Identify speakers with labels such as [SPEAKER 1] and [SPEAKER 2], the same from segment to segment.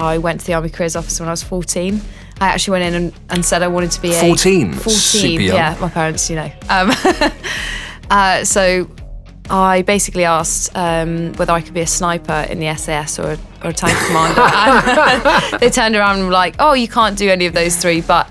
[SPEAKER 1] I went to the Army Careers Office when I was 14. I actually went in and said I wanted to be
[SPEAKER 2] 14?
[SPEAKER 1] 14,
[SPEAKER 2] Super young.
[SPEAKER 1] yeah, my parents, you know. So I basically asked whether I could be a sniper in the SAS or a tank commander. And they turned around and were like, oh, you can't do any of those three, but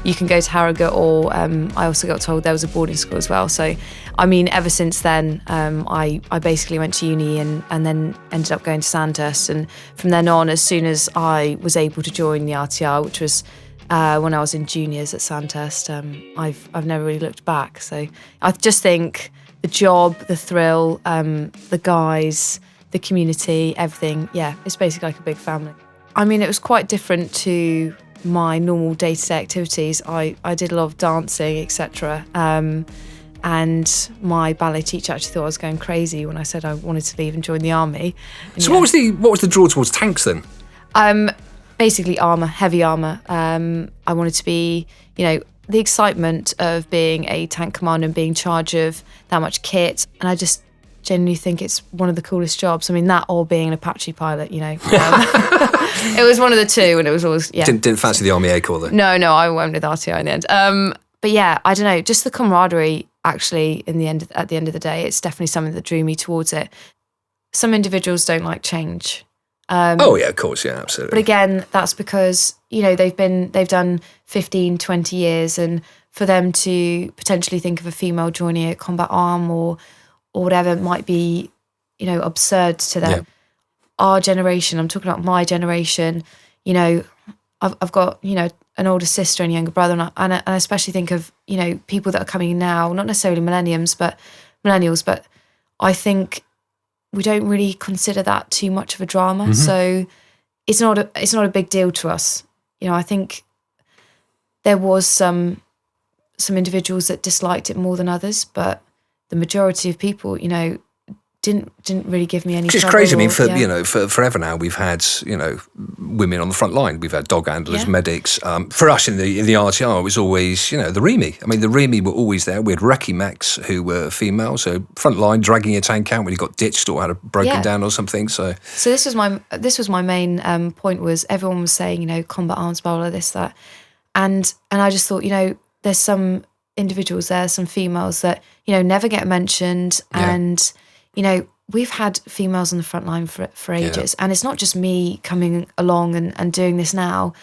[SPEAKER 1] you can go to Harrogate, or I also got told there was a boarding school as well. So, I mean, ever since then, I basically went to uni and then ended up going to Sandhurst. And from then on, as soon as I was able to join the RTR, which was when I was in juniors at Sandhurst, I've never really looked back. So I just think the job, the thrill, the guys, the community, everything, yeah, it's basically like a big family. I mean, it was quite different to my normal day-to-day activities. I did a lot of dancing, etc. And my ballet teacher actually thought I was going crazy when I said I wanted to leave and join the army. And
[SPEAKER 2] so what was the draw towards tanks then?
[SPEAKER 1] Basically armour, heavy armour. I wanted to be, you know, the excitement of being a tank commander and being in charge of that much kit. And I just genuinely think it's one of the coolest jobs. I mean, that or being an Apache pilot, you know. It was one of the two, and it was always, yeah.
[SPEAKER 2] Didn't fancy the Army Air Corps though?
[SPEAKER 1] No, I went with RTI in the end. But yeah, I don't know, just the camaraderie actually at the end of the day, it's definitely something that drew me towards it. Some individuals don't like change.
[SPEAKER 2] Oh yeah, of course, yeah, absolutely.
[SPEAKER 1] But again, that's because, you know, they've done 15, 20 years, and for them to potentially think of a female joining a combat arm or whatever might be, you know, absurd to them. Yeah. Our generation, I'm talking about my generation, you know, I've got, you know, an older sister and younger brother, and I especially think of, you know, people that are coming in now, not necessarily millennials, but I think we don't really consider that too much of a drama. Mm-hmm. So it's not a big deal to us. You know, I think there was some individuals that disliked it more than others, but the majority of people, you know, didn't really give me any
[SPEAKER 2] Which is
[SPEAKER 1] trouble.
[SPEAKER 2] crazy. I mean, for forever now, we've had, you know, women on the front line. We've had dog handlers, medics. For us in the RTR, it was always, you know, the REME. I mean, the REME were always there. We had recce mechs who were female, so front line, dragging your tank out when you got ditched or had a broken down or something. So
[SPEAKER 1] this was my main point, was everyone was saying, you know, combat arms bowler, this, that. And I just thought, you know, there's some individuals there, some females that, you know, never get mentioned. Yeah. And, you know, we've had females on the front line for ages. Yeah. And it's not just me coming along and doing this now.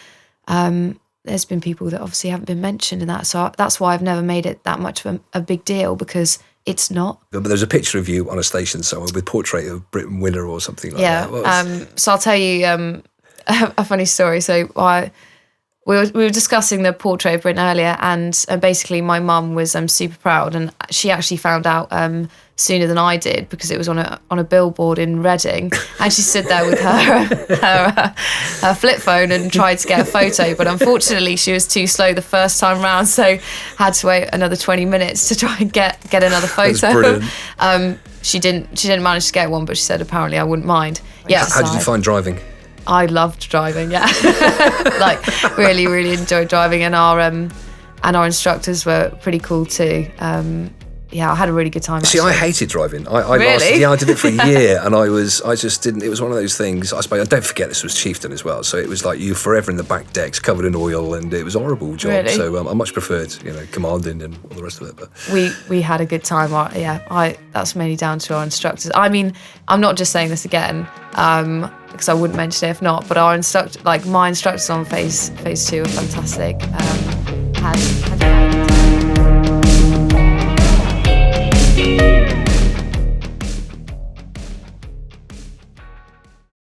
[SPEAKER 1] There's been people that obviously haven't been mentioned in that. So that's why I've never made it that much of a big deal, because it's not. But
[SPEAKER 2] there's a picture of you on a station somewhere with portrait of Britain winner or something like that.
[SPEAKER 1] Yeah. So I'll tell you a funny story. So we were discussing the portrait of Britain earlier, and basically my mum was super proud, and she actually found out sooner than I did, because it was on a billboard in Reading, and she stood there with her flip phone and tried to get a photo, but unfortunately she was too slow the first time round, so had to wait another 20 minutes to try and get another photo.
[SPEAKER 2] That's brilliant.
[SPEAKER 1] She didn't manage to get one, but she said apparently I wouldn't mind. Yeah.
[SPEAKER 2] How did you find driving?
[SPEAKER 1] I loved driving, yeah. Like, really, really enjoyed driving, and our instructors were pretty cool too. Yeah, I had a really good time.
[SPEAKER 2] See, I hated driving. I
[SPEAKER 1] really?
[SPEAKER 2] I did it for a year, and I just didn't. It was one of those things. I suppose, don't forget, this was Chieftain as well, so it was like you forever in the back decks, covered in oil, and it was a horrible job.
[SPEAKER 1] Really?
[SPEAKER 2] So I much preferred, you know, commanding and all the rest of it. But
[SPEAKER 1] we had a good time. That's mainly down to our instructors. I mean, I'm not just saying this again, because I wouldn't mention it if not. But my instructors on phase 2 are fantastic. Had